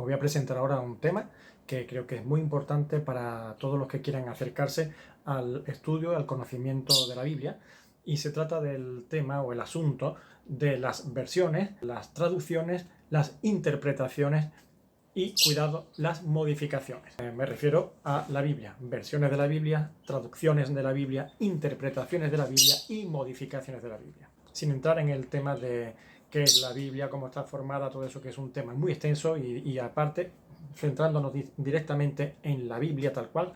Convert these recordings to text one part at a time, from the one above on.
Os voy a presentar ahora un tema que creo que es muy importante para todos los que quieran acercarse al estudio, al conocimiento de la Biblia, y se trata del tema o el asunto de las versiones, las traducciones, las interpretaciones y, cuidado, las modificaciones. Me refiero a la Biblia, versiones de la Biblia, traducciones de la Biblia, interpretaciones de la Biblia y modificaciones de la Biblia. Sin entrar en el tema de qué es la Biblia, cómo está formada, todo eso, que es un tema muy extenso y aparte, centrándonos directamente en la Biblia tal cual,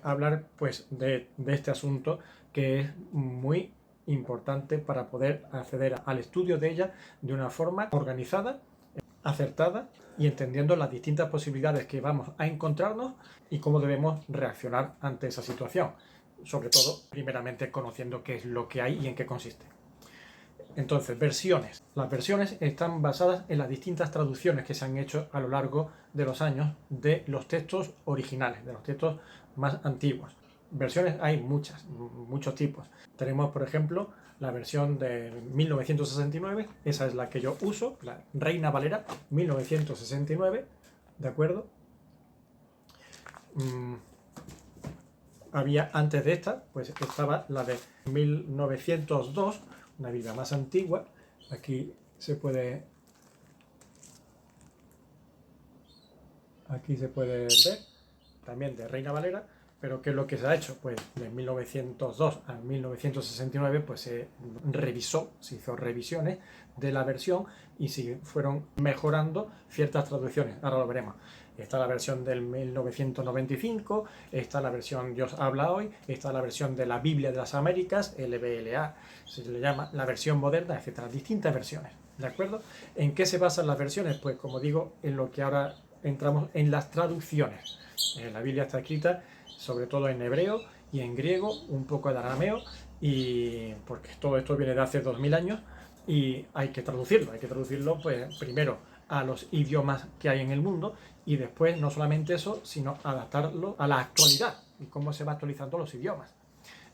hablar pues de este asunto que es muy importante para poder acceder al estudio de ella de una forma organizada, acertada y entendiendo las distintas posibilidades que vamos a encontrarnos y cómo debemos reaccionar ante esa situación. Sobre todo, primeramente, conociendo qué es lo que hay y en qué consiste. Entonces, versiones. Las versiones están basadas en las distintas traducciones que se han hecho a lo largo de los años de los textos originales, de los textos más antiguos. Versiones hay muchas, muchos tipos. Tenemos, por ejemplo, la versión de 1969, esa es la que yo uso, la Reina Valera 1969, ¿de acuerdo? Había antes de esta, pues estaba la de 1902, una Biblia más antigua. Aquí se puede ver, también de Reina Valera, pero ¿qué es lo que se ha hecho? Pues de 1902 a 1969 pues se revisó, se hizo revisiones de la versión y se fueron mejorando ciertas traducciones. Ahora lo veremos. Está la versión del 1995, está la versión Dios habla hoy, está la versión de la Biblia de las Américas, LBLA, se le llama la versión moderna, etcétera. Distintas versiones, ¿de acuerdo? ¿En qué se basan las versiones? Pues como digo, en lo que ahora entramos en las traducciones. La Biblia está escrita sobre todo en hebreo y en griego, un poco de arameo, y porque todo esto viene de hace 2000 años y hay que traducirlo pues primero a los idiomas que hay en el mundo y después no solamente eso, sino adaptarlo a la actualidad y cómo se va actualizando los idiomas.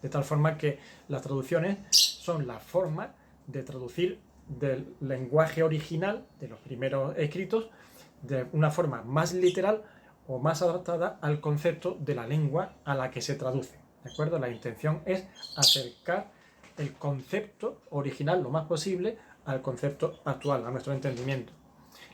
De tal forma que las traducciones son la forma de traducir del lenguaje original de los primeros escritos de una forma más literal o más adaptada al concepto de la lengua a la que se traduce. ¿De acuerdo? La intención es acercar el concepto original lo más posible al concepto actual, a nuestro entendimiento.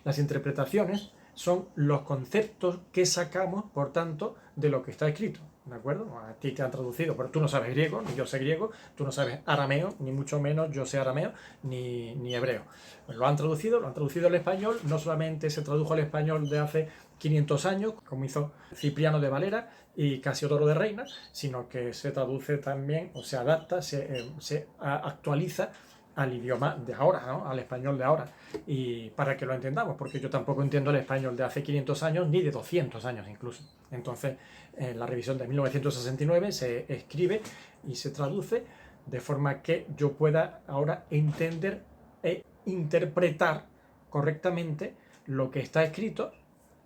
Las interpretaciones son los conceptos que sacamos, por tanto, de lo que está escrito. ¿De acuerdo? A ti te han traducido, pero tú no sabes griego, ni yo sé griego, tú no sabes arameo, ni mucho menos yo sé arameo, ni hebreo. Pues lo han traducido al español, no solamente se tradujo al español de hace 500 años, como hizo Cipriano de Valera y Casiodoro de Reina, sino que se traduce también, o se adapta, se actualiza al idioma de ahora, ¿no? Al español de ahora. Y para que lo entendamos, porque yo tampoco entiendo el español de hace 500 años ni de 200 años incluso. Entonces, en la revisión de 1969 se escribe y se traduce de forma que yo pueda ahora entender e interpretar correctamente lo que está escrito,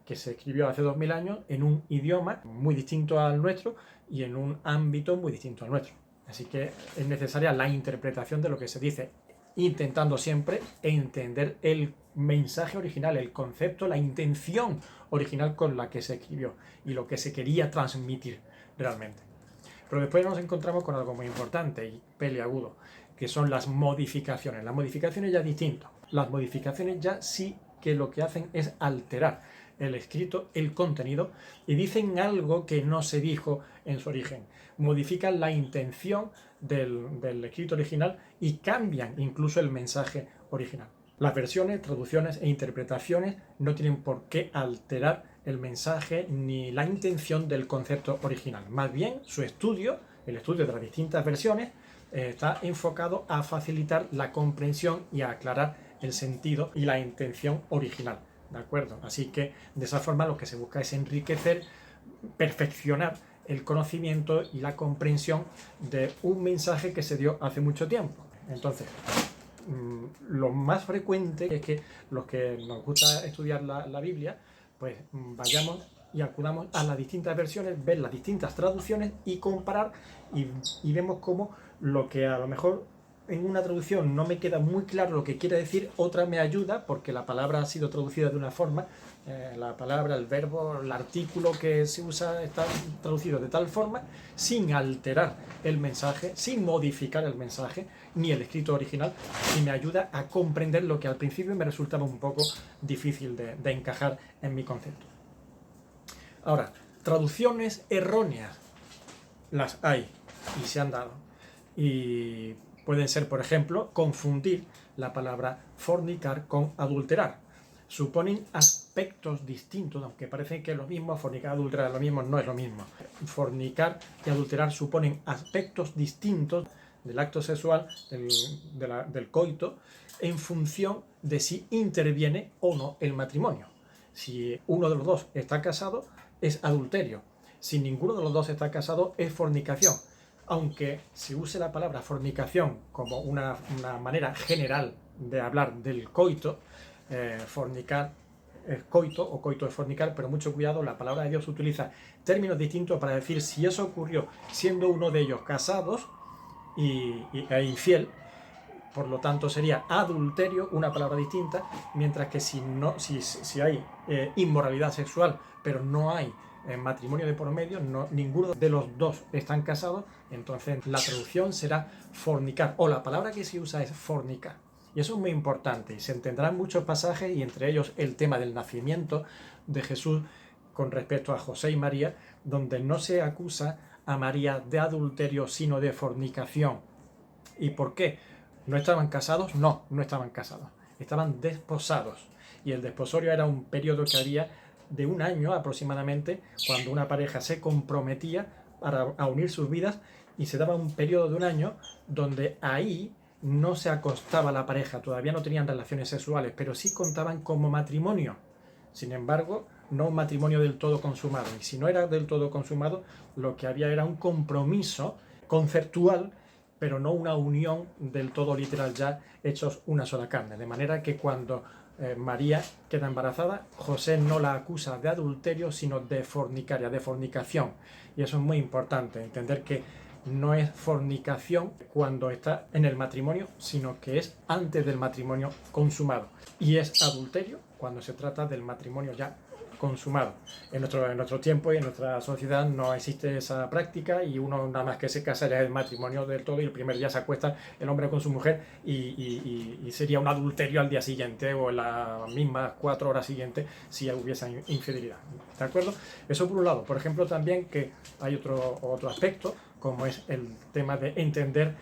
que se escribió hace 2000 años, en un idioma muy distinto al nuestro y en un ámbito muy distinto al nuestro. Así que es necesaria la interpretación de lo que se dice, intentando siempre entender el mensaje original, el concepto, la intención original con la que se escribió y lo que se quería transmitir realmente. Pero después nos encontramos con algo muy importante y peliagudo, que son las modificaciones. Las modificaciones ya es distinto. Las modificaciones ya sí que lo que hacen es alterar el escrito, el contenido, y dicen algo que no se dijo en su origen. Modifican la intención del escrito original y cambian incluso el mensaje original. Las versiones, traducciones e interpretaciones no tienen por qué alterar el mensaje ni la intención del concepto original. Más bien, su estudio, el estudio de las distintas versiones, está enfocado a facilitar la comprensión y a aclarar el sentido y la intención original. ¿De acuerdo? Así que de esa forma lo que se busca es enriquecer, perfeccionar el conocimiento y la comprensión de un mensaje que se dio hace mucho tiempo. Entonces, lo más frecuente es que los que nos gusta estudiar la Biblia, pues vayamos y acudamos a las distintas versiones, ver las distintas traducciones y comparar y vemos cómo lo que a lo mejor en una traducción no me queda muy claro lo que quiere decir, otra me ayuda porque la palabra ha sido traducida de una forma, la palabra, el verbo, el artículo que se usa está traducido de tal forma, sin alterar el mensaje, sin modificar el mensaje, ni el escrito original, y me ayuda a comprender lo que al principio me resultaba un poco difícil de encajar en mi concepto. Ahora, traducciones erróneas las hay y se han dado. Y pueden ser, por ejemplo, confundir la palabra fornicar con adulterar. Suponen aspectos distintos, aunque parece que es lo mismo, fornicar y adulterar es lo mismo, no es lo mismo. Fornicar y adulterar suponen aspectos distintos del acto sexual, del coito, en función de si interviene o no el matrimonio. Si uno de los dos está casado, es adulterio. Si ninguno de los dos está casado, es fornicación. Aunque se use la palabra fornicación como una manera general de hablar del coito, fornicar es coito o coito es fornicar, pero mucho cuidado, la palabra de Dios utiliza términos distintos para decir si eso ocurrió siendo uno de ellos casados e infiel. Por lo tanto sería adulterio, una palabra distinta, mientras que si hay inmoralidad sexual, pero no hay matrimonio de por medio, ninguno de los dos están casados, entonces la traducción será fornicar, o la palabra que se usa es fornicar. Y eso es muy importante, y se entenderán muchos pasajes, y entre ellos el tema del nacimiento de Jesús con respecto a José y María, donde no se acusa a María de adulterio, sino de fornicación. ¿Y por qué? ¿No estaban casados? No, no estaban casados. Estaban desposados. Y el desposorio era un periodo que había de un año aproximadamente, cuando una pareja se comprometía a unir sus vidas, y se daba un periodo de un año donde ahí no se acostaba la pareja, todavía no tenían relaciones sexuales, pero sí contaban como matrimonio. Sin embargo, no un matrimonio del todo consumado. Y si no era del todo consumado, lo que había era un compromiso conceptual, pero no una unión del todo literal, ya hechos una sola carne. De manera que cuando María queda embarazada, José no la acusa de adulterio, sino de fornicaria, de fornicación. Y eso es muy importante, entender que no es fornicación cuando está en el matrimonio, sino que es antes del matrimonio consumado. Y es adulterio cuando se trata del matrimonio ya consumado. En nuestro tiempo y en nuestra sociedad no existe esa práctica, y uno nada más que se casa ya es el matrimonio del todo, y el primer día se acuesta el hombre con su mujer y sería un adulterio al día siguiente o en las mismas 4 horas siguientes si hubiese infidelidad. ¿De acuerdo? Eso por un lado. Por ejemplo, también que hay otro aspecto, como es el tema de entender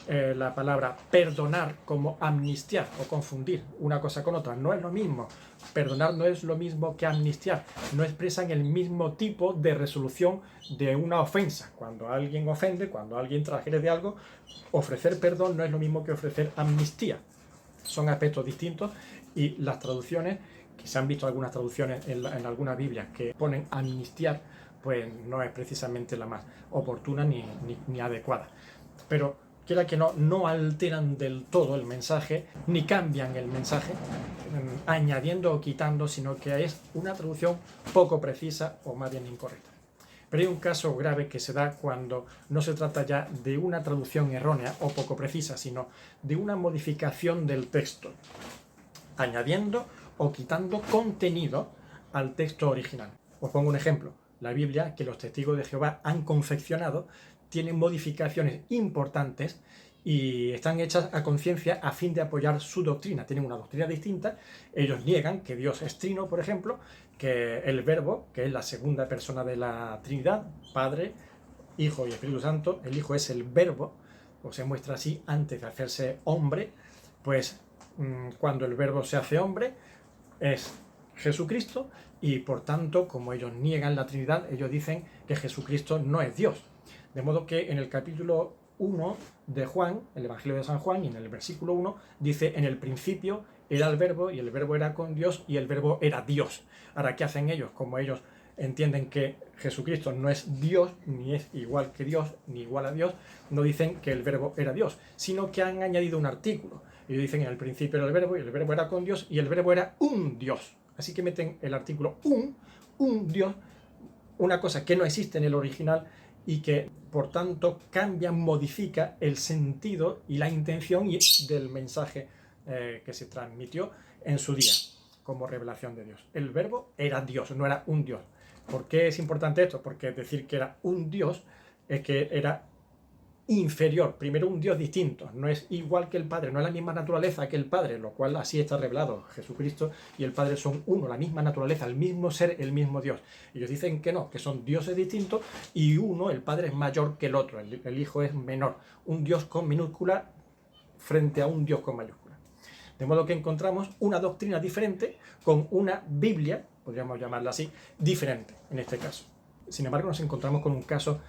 la palabra perdonar como amnistiar, o confundir una cosa con otra. No es lo mismo. Perdonar no es lo mismo que amnistiar. No expresan el mismo tipo de resolución de una ofensa. Cuando alguien ofende, cuando alguien transgrede algo, ofrecer perdón no es lo mismo que ofrecer amnistía. Son aspectos distintos, y las traducciones, que se han visto algunas traducciones en algunas Biblias que ponen amnistiar, pues no es precisamente la más oportuna ni adecuada. Pero quiera que no alteran del todo el mensaje, ni cambian el mensaje, añadiendo o quitando, sino que es una traducción poco precisa, o más bien incorrecta. Pero hay un caso grave que se da cuando no se trata ya de una traducción errónea o poco precisa, sino de una modificación del texto, añadiendo o quitando contenido al texto original. Os pongo un ejemplo. La Biblia, que los testigos de Jehová han confeccionado, tiene modificaciones importantes y están hechas a conciencia a fin de apoyar su doctrina. Tienen una doctrina distinta. Ellos niegan que Dios es trino, por ejemplo, que el Verbo, que es la segunda persona de la Trinidad, Padre, Hijo y Espíritu Santo, el Hijo es el Verbo, o se muestra así antes de hacerse hombre, pues cuando el Verbo se hace hombre es Jesucristo, y por tanto, como ellos niegan la Trinidad, ellos dicen que Jesucristo no es Dios. De modo que en el capítulo 1 de Juan, el Evangelio de San Juan, y en el versículo 1, dice: en el principio era el Verbo, y el Verbo era con Dios, y el Verbo era Dios. Ahora, ¿qué hacen ellos? Como ellos entienden que Jesucristo no es Dios, ni es igual que Dios, ni igual a Dios, no dicen que el Verbo era Dios, sino que han añadido un artículo. Ellos dicen: en el principio era el Verbo, y el Verbo era con Dios, y el Verbo era un Dios. Así que meten el artículo un Dios, una cosa que no existe en el original y que por tanto cambia, modifica el sentido y la intención del mensaje que se transmitió en su día como revelación de Dios. El verbo era Dios, no era un Dios. ¿Por qué es importante esto? Porque decir que era un Dios es que era inferior, primero un Dios distinto, no es igual que el Padre, no es la misma naturaleza que el Padre, lo cual así está revelado. Jesucristo y el Padre son uno, la misma naturaleza, el mismo ser, el mismo Dios. Ellos dicen que no, que son dioses distintos y uno, el Padre, es mayor que el otro, el Hijo es menor, un Dios con minúscula frente a un Dios con mayúscula. De modo que encontramos una doctrina diferente con una Biblia, podríamos llamarla así, diferente en este caso. Sin embargo, nos encontramos con un caso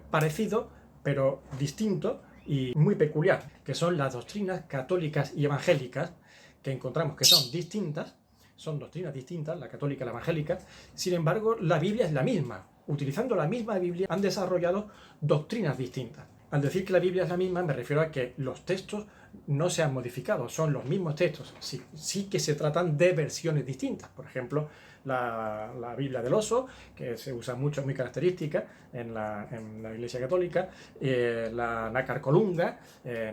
parecido, pero distinto y muy peculiar, que son las doctrinas católicas y evangélicas, que encontramos que son distintas, son doctrinas distintas, la católica y la evangélica. Sin embargo, la Biblia es la misma. Utilizando la misma Biblia han desarrollado doctrinas distintas. Al decir que la Biblia es la misma, me refiero a que los textos no se han modificado, son los mismos textos. Sí que se tratan de versiones distintas. Por ejemplo, la Biblia del oso, que se usa mucho, es muy característica en la Iglesia Católica, la Nácar Colunga,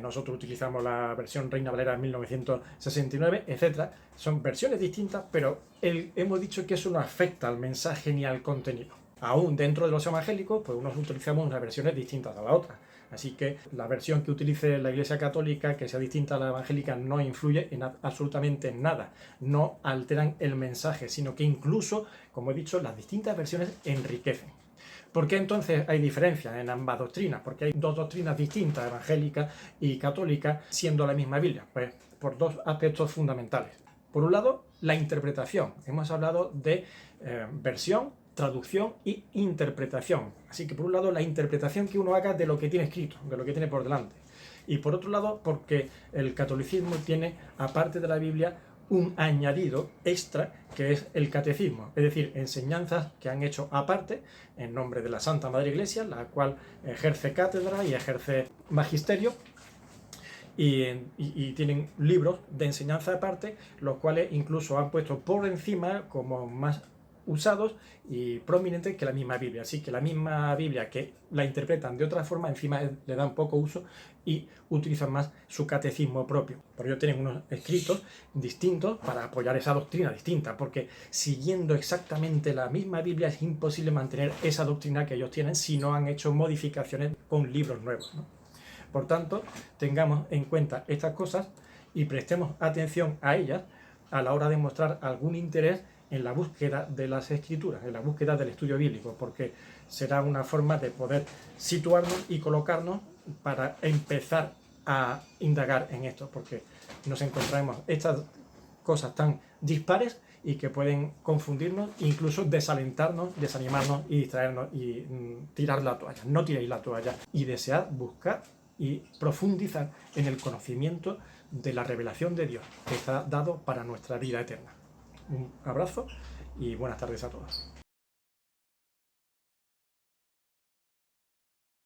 nosotros utilizamos la versión Reina Valera de 1969, etc. Son versiones distintas, pero hemos dicho que eso no afecta al mensaje ni al contenido. Aún dentro de los evangélicos, pues unos utilizamos unas versiones distintas a la otra. Así que la versión que utilice la Iglesia Católica, que sea distinta a la evangélica, no influye en absolutamente nada. No alteran el mensaje, sino que incluso, como he dicho, las distintas versiones enriquecen. ¿Por qué entonces hay diferencias en ambas doctrinas? Porque hay dos doctrinas distintas, evangélica y católica, siendo la misma Biblia. Pues por dos aspectos fundamentales. Por un lado, la interpretación. Hemos hablado de versión, traducción y interpretación. Así que por un lado la interpretación que uno haga de lo que tiene escrito, de lo que tiene por delante. Y por otro lado porque el catolicismo tiene, aparte de la Biblia, un añadido extra que es el catecismo, es decir, enseñanzas que han hecho aparte en nombre de la Santa Madre Iglesia, la cual ejerce cátedra y ejerce magisterio. Y tienen libros de enseñanza aparte, los cuales incluso han puesto por encima como más usados y prominentes que la misma Biblia. Así que la misma Biblia, que la interpretan de otra forma, encima le dan poco uso y utilizan más su catecismo propio. Por ello tienen unos escritos distintos para apoyar esa doctrina distinta, porque siguiendo exactamente la misma Biblia es imposible mantener esa doctrina que ellos tienen si no han hecho modificaciones con libros nuevos, ¿no? Por tanto, tengamos en cuenta estas cosas y prestemos atención a ellas a la hora de mostrar algún interés en la búsqueda de las escrituras, en la búsqueda del estudio bíblico, porque será una forma de poder situarnos y colocarnos para empezar a indagar en esto, porque nos encontramos estas cosas tan dispares y que pueden confundirnos, incluso desalentarnos, desanimarnos y distraernos y tirar la toalla. No tiréis la toalla y desead buscar y profundizar en el conocimiento de la revelación de Dios que está dado para nuestra vida eterna. Un abrazo y buenas tardes a todos.